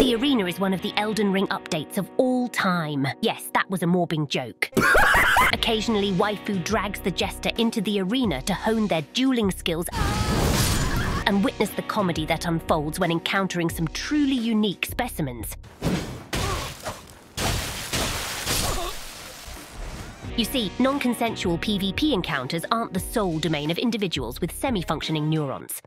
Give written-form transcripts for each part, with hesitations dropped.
The arena is one of the Elden Ring updates of all time. Yes, that was a morbing joke. Occasionally, waifu drags the jester into the arena to hone their dueling skills and witness the comedy that unfolds when encountering some truly unique specimens. You see, non-consensual PvP encounters aren't the sole domain of individuals with semi-functioning neurons.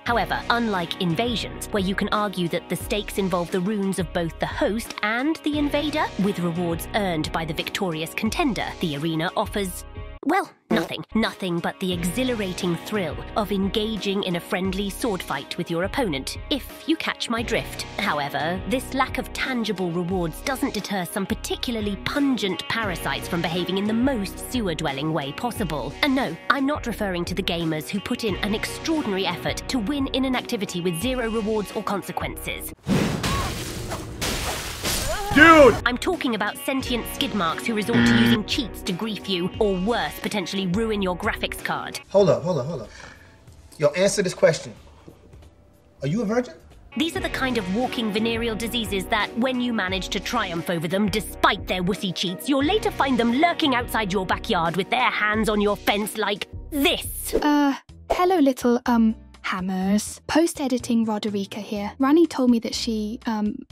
However, unlike invasions, where you can argue that the stakes involve the runes of both the host and the invader, with rewards earned by the victorious contender, the arena offers, well, nothing. Nothing but the exhilarating thrill of engaging in a friendly sword fight with your opponent, if you catch my drift. However, this lack of tangible rewards doesn't deter some particularly pungent parasites from behaving in the most sewer-dwelling way possible. And no, I'm not referring to the gamers who put in an extraordinary effort to win in an activity with zero rewards or consequences. Dude! I'm talking about sentient skid marks who resort to using cheats to grief you, or worse, potentially ruin your graphics card. Hold up. Yo, answer this question. Are you a virgin? These are the kind of walking venereal diseases that, when you manage to triumph over them despite their wussy cheats, you'll later find them lurking outside your backyard with their hands on your fence like this. Hello little, hammers. Post-editing Roderica here. Ranni told me that she,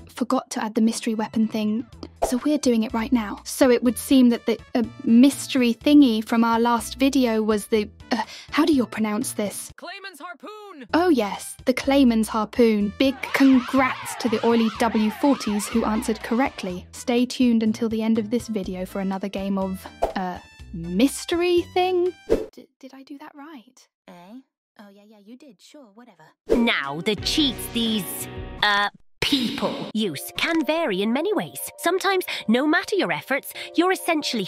forgot to add the mystery weapon thing, so we're doing it right now. So it would seem that the mystery thingy from our last video was the, how do you pronounce this? Clayman's harpoon! Oh yes, the Clayman's harpoon. Big congrats to the oily W40s who answered correctly. Stay tuned until the end of this video for another game of, mystery thing? Did I do that right? Eh? Oh, yeah, you did. Sure, whatever. Now, the cheats these, people use can vary in many ways. Sometimes, no matter your efforts, you're essentially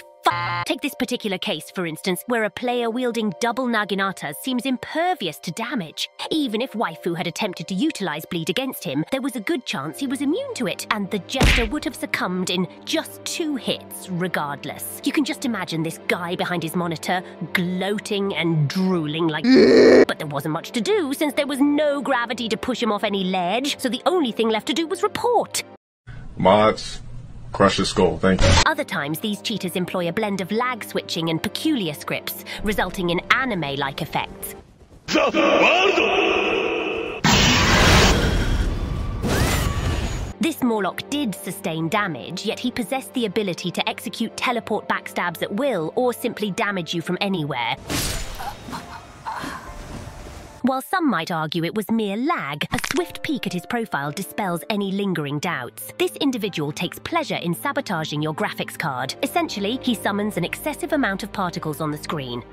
Take this particular case, for instance, where a player wielding double Naginatas seems impervious to damage. Even if waifu had attempted to utilize bleed against him, there was a good chance he was immune to it, and the jester would have succumbed in just 2 hits regardless. You can just imagine this guy behind his monitor, gloating and drooling like but there wasn't much to do since there was no gravity to push him off any ledge, so the only thing left to do was report. Mods, crush the skull, thank you. Other times, these cheaters employ a blend of lag switching and peculiar scripts, resulting in anime-like effects. This Morlock did sustain damage, yet he possessed the ability to execute teleport backstabs at will or simply damage you from anywhere. While some might argue it was mere lag, a swift peek at his profile dispels any lingering doubts. This individual takes pleasure in sabotaging your graphics card. Essentially, he summons an excessive amount of particles on the screen.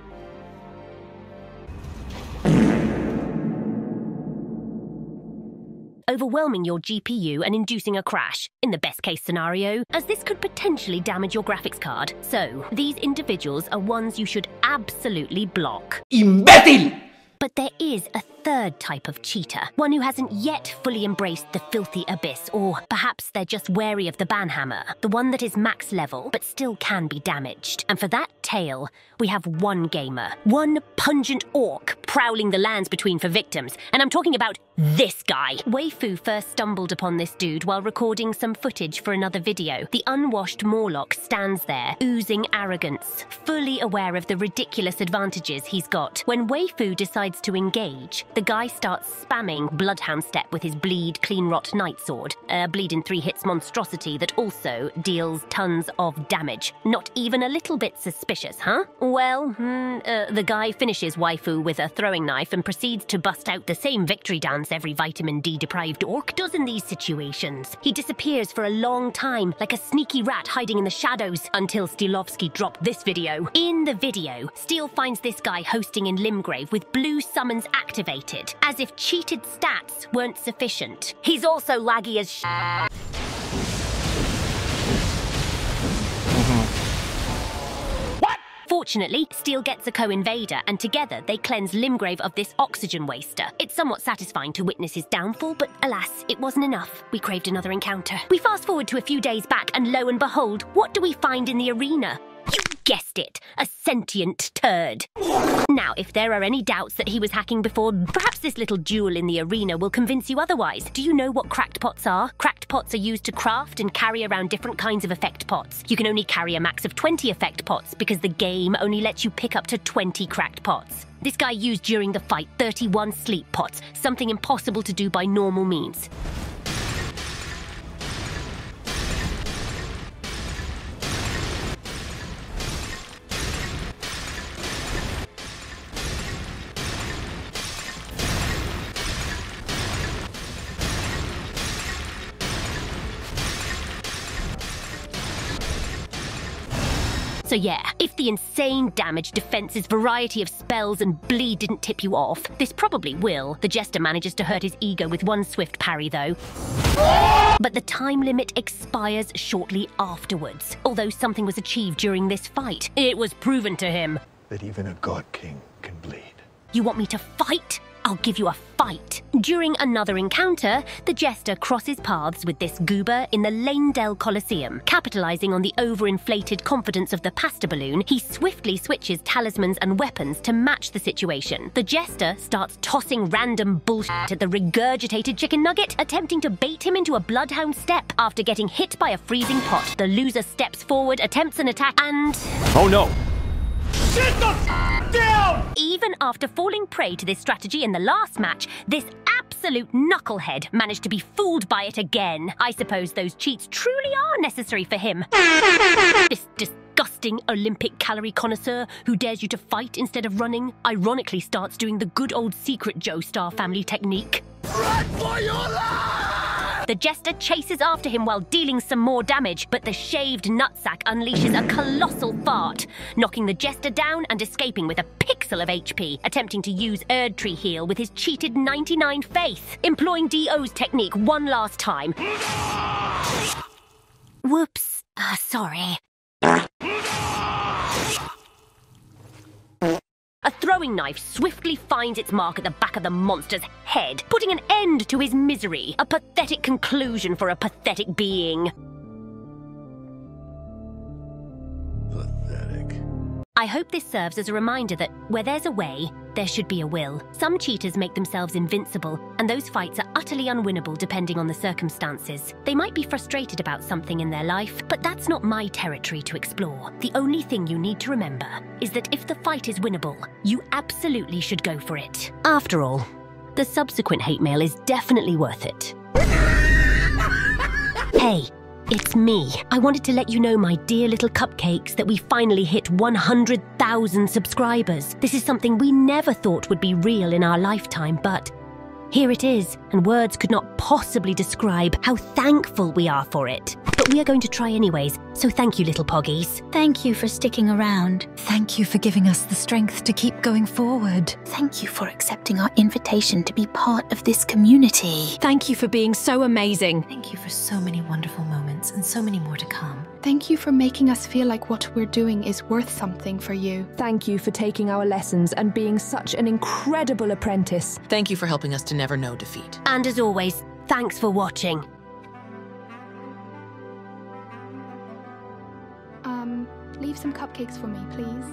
Overwhelming your GPU and inducing a crash, in the best-case scenario, as this could potentially damage your graphics card. So, these individuals are ones you should absolutely block. Imbécil! But there is a third type of cheater, one who hasn't yet fully embraced the filthy abyss, or perhaps they're just wary of the banhammer, the one that is max level but still can be damaged. And for that tale, we have one gamer, one pungent orc prowling the lands between for victims, and I'm talking about this guy. Waifu first stumbled upon this dude while recording some footage for another video. The unwashed Morlock stands there, oozing arrogance, fully aware of the ridiculous advantages he's got. When Waifu decides to engage, the guy starts spamming Bloodhound Step with his Bleed Clean Rot Night Sword, a bleed in 3 hits monstrosity that also deals tons of damage. Not even a little bit suspicious, huh? Well, the guy finishes Waifu with a throwing knife and proceeds to bust out the same victory dance every vitamin D-deprived orc does in these situations. He disappears for a long time, like a sneaky rat hiding in the shadows, until Stilovsky dropped this video. In the video, Steel finds this guy hosting in Limgrave with blue summons activated, as if cheated stats weren't sufficient. He's also laggy as Fortunately, Steel gets a co-invader, and together they cleanse Limgrave of this oxygen waster. It's somewhat satisfying to witness his downfall, but alas, it wasn't enough. We craved another encounter. We fast forward to a few days back, and lo and behold, what do we find in the arena? You guessed it, a sentient turd. Now, if there are any doubts that he was hacking before, perhaps this little duel in the arena will convince you otherwise. Do you know what cracked pots are? Cracked pots are used to craft and carry around different kinds of effect pots. You can only carry a max of 20 effect pots because the game only lets you pick up to 20 cracked pots. This guy used during the fight 31 sleep pots, something impossible to do by normal means. So yeah, if the insane damage, defenses, variety of spells and bleed didn't tip you off, this probably will. The Jester manages to hurt his ego with one swift parry though. But the time limit expires shortly afterwards. Although something was achieved during this fight, it was proven to him that even a God King can bleed. You want me to fight? I'll give you a fight. During another encounter, the Jester crosses paths with this goober in the Lanedale Coliseum. Capitalizing on the overinflated confidence of the pasta balloon, he swiftly switches talismans and weapons to match the situation. The Jester starts tossing random bullshit at the regurgitated chicken nugget, attempting to bait him into a bloodhound step. After getting hit by a freezing pot, the loser steps forward, attempts an attack, and... Oh no! Sit the down! Even after falling prey to this strategy in the last match, this absolute knucklehead managed to be fooled by it again. I suppose those cheats truly are necessary for him. This disgusting Olympic calorie connoisseur who dares you to fight instead of running, ironically starts doing the good old secret Joe Star family technique. Run for your life! The Jester chases after him while dealing some more damage, but the shaved nutsack unleashes a colossal fart, knocking the Jester down and escaping with a pixel of HP, attempting to use Erdtree Heal with his cheated 99 faith, employing DO's technique one last time. Whoops. Sorry. A throwing knife swiftly finds its mark at the back of the monster's head, putting an end to his misery. A pathetic conclusion for a pathetic being. Pathetic. I hope this serves as a reminder that where there's a way, there should be a will. Some cheaters make themselves invincible, and those fights are utterly unwinnable depending on the circumstances. They might be frustrated about something in their life, but that's not my territory to explore. The only thing you need to remember is that if the fight is winnable, you absolutely should go for it. After all, the subsequent hate mail is definitely worth it. Hey. It's me. I wanted to let you know, my dear little cupcakes, that we finally hit 100,000 subscribers. This is something we never thought would be real in our lifetime, but here it is, and words could not possibly describe how thankful we are for it. But we are going to try anyways, so thank you, little poggies. Thank you for sticking around. Thank you for giving us the strength to keep going forward. Thank you for accepting our invitation to be part of this community. Thank you for being so amazing. Thank you for so many wonderful moments and so many more to come. Thank you for making us feel like what we're doing is worth something for you. Thank you for taking our lessons and being such an incredible apprentice. Thank you for helping us to never know defeat. And as always, thanks for watching. Leave some cupcakes for me, please.